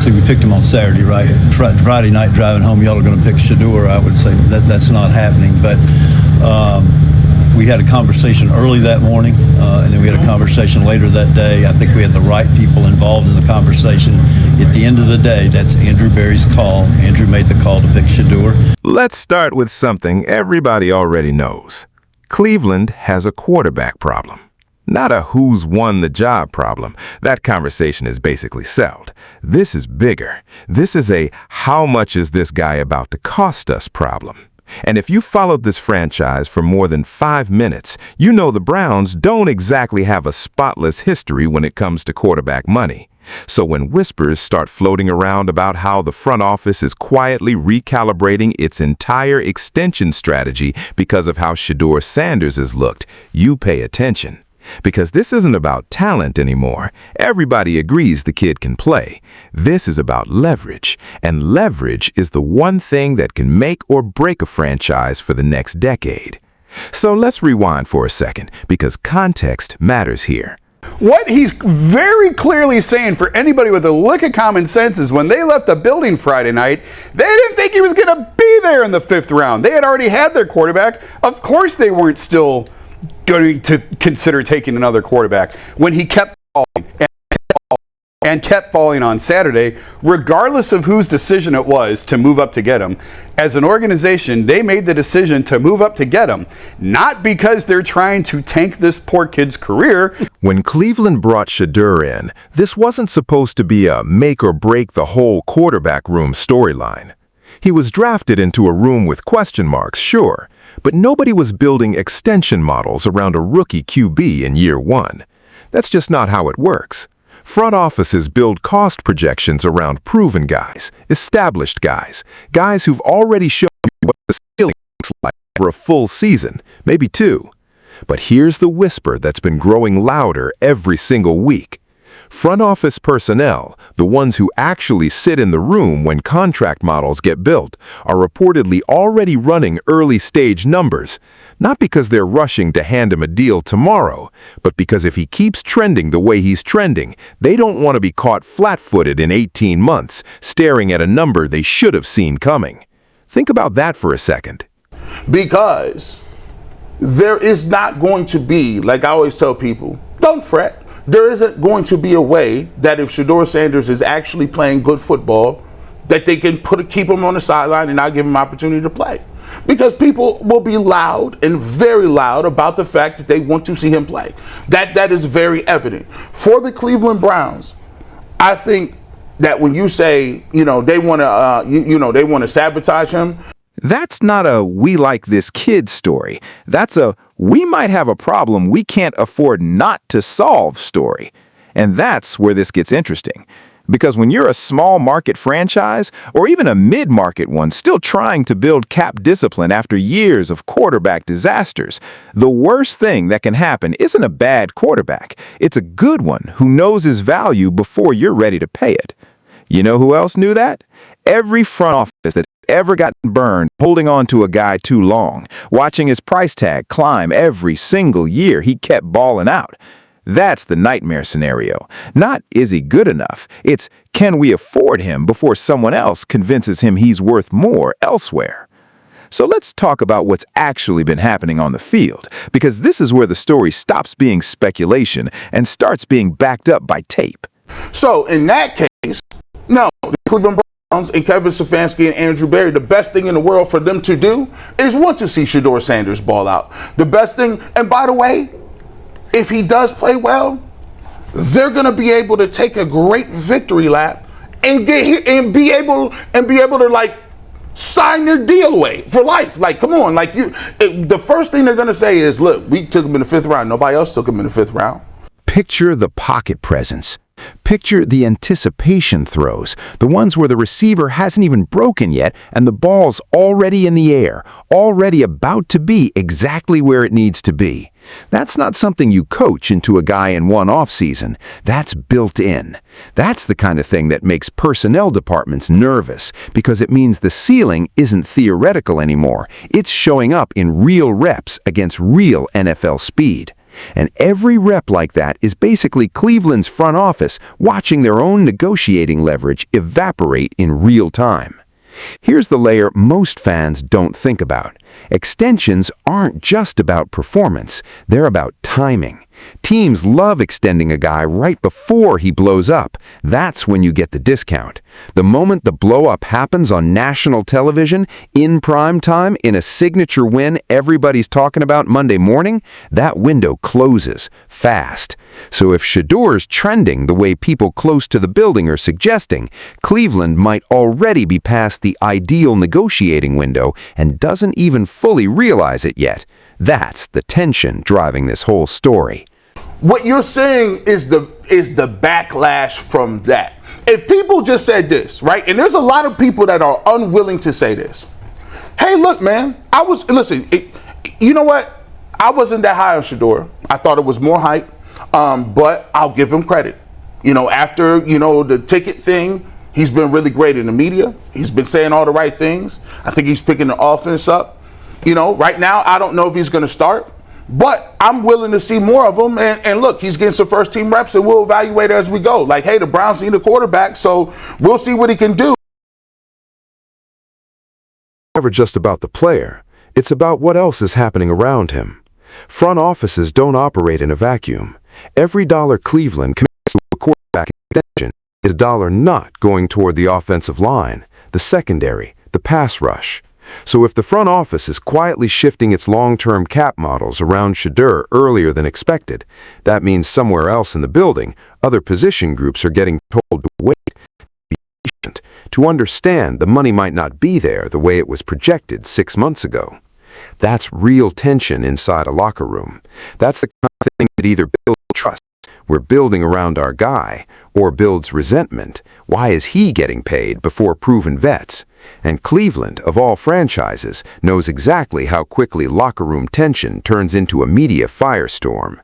see, we picked him on Saturday, right? Friday night driving home, y'all are going to pick Shedeur. I would say that's not happening. But we had a conversation early that morning, and then we had a conversation later that day. I think we had the right people involved in the conversation. At the end of the day, that's Andrew Berry's call. Andrew made the call to pick Shedeur. Let's start with something everybody already knows. Cleveland has a quarterback problem. Not a who's won the job problem. That conversation is basically settled. This is bigger. This is a how much is this guy about to cost us problem. And if you followed this franchise for more than 5 minutes, you know the Browns don't exactly have a spotless history when it comes to quarterback money. So when whispers start floating around about how the front office is quietly recalibrating its entire extension strategy because of how Shedeur Sanders has looked, you pay attention. Because this isn't about talent anymore. Everybody agrees the kid can play. This is about leverage, and leverage is the one thing that can make or break a franchise for the next decade. So let's rewind for a second, because context matters here. What he's very clearly saying for anybody with a lick of common sense is when they left the building Friday night, they didn't think he was going to be there in the 5th round. They had already had their quarterback. Of course they weren't still going to consider taking another quarterback when he kept falling and kept falling on Saturday, regardless of whose decision it was to move up to get him. As an organization, they made the decision to move up to get him, not because they're trying to tank this poor kid's career. When Cleveland brought Shedeur in, this wasn't supposed to be a make or break the whole quarterback room storyline. He was drafted into a room with question marks, sure, but nobody was building extension models around a rookie QB in year 1. That's just not how it works. Front offices build cost projections around proven guys, established guys, guys who've already shown you what the ceiling looks like for a full season, maybe 2. But here's the whisper that's been growing louder every single week. Front office personnel, the ones who actually sit in the room when contract models get built, are reportedly already running early-stage numbers, not because they're rushing to hand him a deal tomorrow, but because if he keeps trending the way he's trending, they don't want to be caught flat-footed in 18 months, staring at a number they should have seen coming. Think about that for a second. Because there is not going to be, like I always tell people, don't fret. There isn't going to be a way that if Shedeur Sanders is actually playing good football, that they can keep him on the sideline and not give him an opportunity to play. Because people will be loud and very loud about the fact that they want to see him play. That is very evident. For the Cleveland Browns, I think that when you say, they want to, they want to sabotage him. That's not a we like this kid story. That's a we might have a problem we can't afford not to solve story. And that's where this gets interesting. Because when you're a small market franchise, or even a mid-market one still trying to build cap discipline after years of quarterback disasters, the worst thing that can happen isn't a bad quarterback. It's a good one who knows his value before you're ready to pay it. You know who else knew that? Every front office that's ever gotten burned holding on to a guy too long, watching his price tag climb every single year he kept balling out. That's the nightmare scenario. Not is he good enough, it's can we afford him before someone else convinces him he's worth more elsewhere. So let's talk about what's actually been happening on the field, because this is where the story stops being speculation and starts being backed up by tape. So in that case, no, the Cleveland Browns and Kevin Stefanski and Andrew Berry, the best thing in the world for them to do is want to see Shedeur Sanders ball out. The best thing, and by the way, if he does play well, they're going to be able to take a great victory lap and be able to like sign their deal away for life. Like, come on, like the first thing they're going to say is, look, we took him in the 5th round. Nobody else took him in the 5th round. Picture the pocket presence. Picture the anticipation throws, the ones where the receiver hasn't even broken yet and the ball's already in the air, already about to be exactly where it needs to be. That's not something you coach into a guy in one offseason. That's built in. That's the kind of thing that makes personnel departments nervous because it means the ceiling isn't theoretical anymore. It's showing up in real reps against real NFL speed. And every rep like that is basically Cleveland's front office watching their own negotiating leverage evaporate in real time. Here's the layer most fans don't think about. Extensions aren't just about performance, they're about timing. Teams love extending a guy right before he blows up. That's when you get the discount. The moment the blow-up happens on national television, in prime time, in a signature win everybody's talking about Monday morning, that window closes fast. So if Shedeur's trending the way people close to the building are suggesting, Cleveland might already be past the ideal negotiating window and doesn't even fully realize it yet. That's the tension driving this whole story. What you're saying is the backlash from that. If people just said this, right? And there's a lot of people that are unwilling to say this. Hey, look, man, you know what? I wasn't that high on Shedeur. I thought it was more hype, but I'll give him credit. After, the ticket thing, he's been really great in the media. He's been saying all the right things. I think he's picking the offense up. Right now, I don't know if he's going to start, but I'm willing to see more of him. And look, he's getting some first team reps and we'll evaluate as we go. Like, hey, the Browns need a quarterback, so we'll see what he can do. Never just about the player. It's about what else is happening around him. Front offices don't operate in a vacuum. Every dollar Cleveland commits to a quarterback extension is a dollar not going toward the offensive line, the secondary, the pass rush. So if the front office is quietly shifting its long-term cap models around Shedeur earlier than expected, that means somewhere else in the building, other position groups are getting told to wait, be patient, to understand the money might not be there the way it was projected 6 months ago. That's real tension inside a locker room. That's the kind of thing that either builds trust, we're building around our guy, or builds resentment. Why is he getting paid before proven vets? And Cleveland, of all franchises, knows exactly how quickly locker room tension turns into a media firestorm.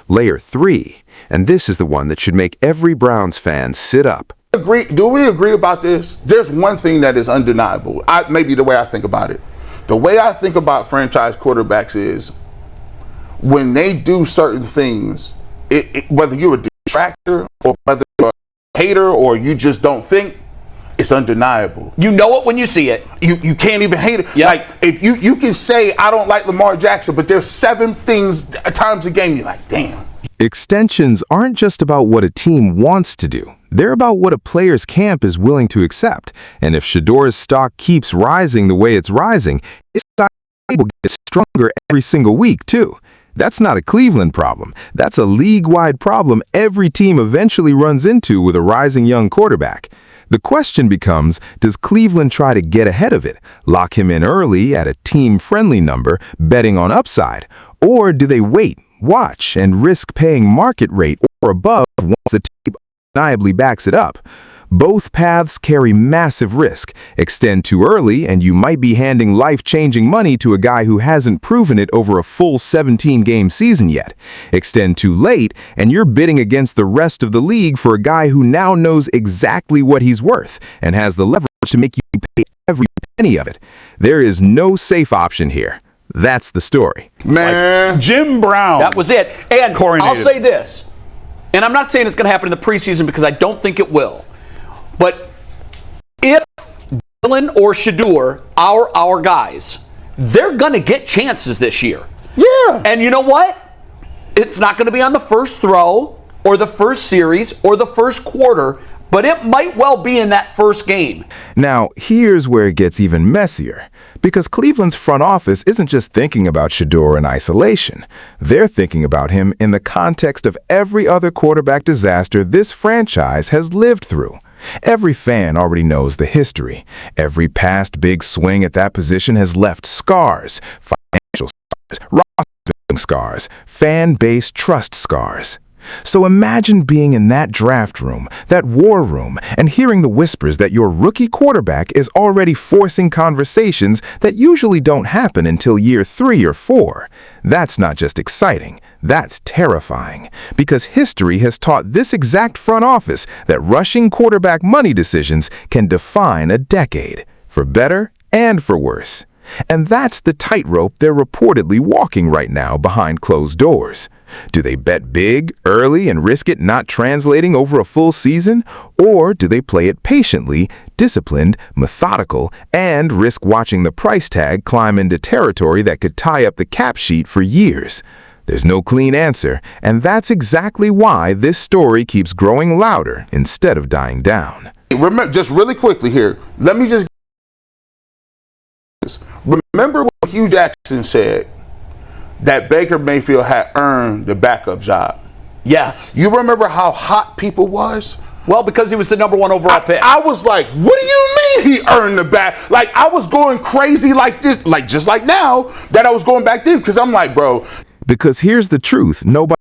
Layer 3, and this is the one that should make every Browns fan sit up. Do we agree about this? There's one thing that is undeniable. Maybe the way I think about it. The way I think about franchise quarterbacks is when they do certain things, whether you're a detractor or whether you're a hater or you just don't think, it's undeniable. You know it when you see it. You can't even hate it. Yep. Like, if you can say, I don't like Lamar Jackson, but there's 7 times a game you're like, damn. Extensions aren't just about what a team wants to do. They're about what a player's camp is willing to accept. And if Shedeur's stock keeps rising the way it's rising, his side will get stronger every single week, too. That's not a Cleveland problem. That's a league-wide problem every team eventually runs into with a rising young quarterback. The question becomes, does Cleveland try to get ahead of it, lock him in early at a team-friendly number, betting on upside? Or do they wait, watch, and risk paying market rate or above once the tape undeniably backs it up? Both paths carry massive risk. Extend too early, and you might be handing life-changing money to a guy who hasn't proven it over a full 17-game season yet. Extend too late, and you're bidding against the rest of the league for a guy who now knows exactly what he's worth and has the leverage to make you pay every penny of it. There is no safe option here. That's the story. Man, Jim Brown. That was it. And Coronated. I'll say this, and I'm not saying it's going to happen in the preseason because I don't think it will. But if Dylan or Shedeur are our guys, they're going to get chances this year. Yeah. And you know what? It's not going to be on the first throw or the first series or the first quarter, but it might well be in that first game. Now, here's where it gets even messier. Because Cleveland's front office isn't just thinking about Shedeur in isolation. They're thinking about him in the context of every other quarterback disaster this franchise has lived through. Every fan already knows the history. Every past big swing at that position has left scars, financial scars, roster-building scars, fan-base trust scars. So imagine being in that draft room, that war room, and hearing the whispers that your rookie quarterback is already forcing conversations that usually don't happen until year 3 or 4. That's not just exciting, that's terrifying. Because history has taught this exact front office that rushing quarterback money decisions can define a decade, for better and for worse. And that's the tightrope they're reportedly walking right now behind closed doors. Do they bet big, early, and risk it not translating over a full season? Or do they play it patiently, disciplined, methodical, and risk watching the price tag climb into territory that could tie up the cap sheet for years? There's no clean answer, and that's exactly why this story keeps growing louder instead of dying down. Remember, just really quickly here, let me just remember what Hugh Jackson said, that Baker Mayfield had earned the backup job. Yes. You remember how hot people was? Well, because he was the number 1 overall pick. I was like, what do you mean he earned the back? Like, I was going crazy like this, like just like now that I was going back then, because I'm like, bro. Because here's the truth, nobody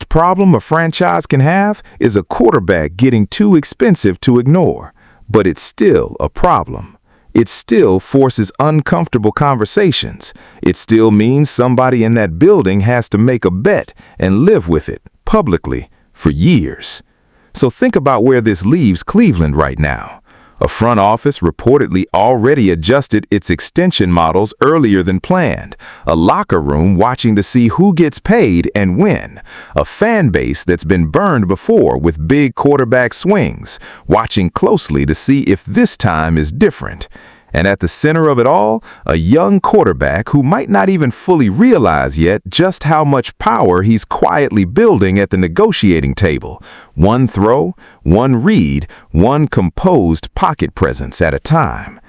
problem a franchise can have is a quarterback getting too expensive to ignore. But it's still a problem. It still forces uncomfortable conversations. It still means somebody in that building has to make a bet and live with it publicly for years. So think about where this leaves Cleveland right now. A front office reportedly already adjusted its extension models earlier than planned. A locker room watching to see who gets paid and when. A fan base that's been burned before with big quarterback swings, watching closely to see if this time is different. And at the center of it all, a young quarterback who might not even fully realize yet just how much power he's quietly building at the negotiating table. One throw, one read, one composed pocket presence at a time.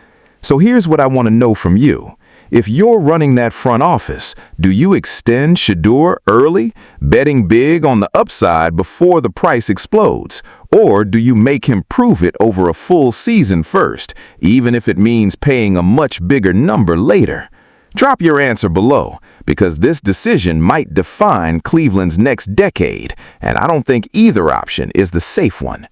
So here's what I want to know from you. If you're running that front office, do you extend Shedeur early, betting big on the upside before the price explodes? Or do you make him prove it over a full season first, even if it means paying a much bigger number later? Drop your answer below, because this decision might define Cleveland's next decade, and I don't think either option is the safe one.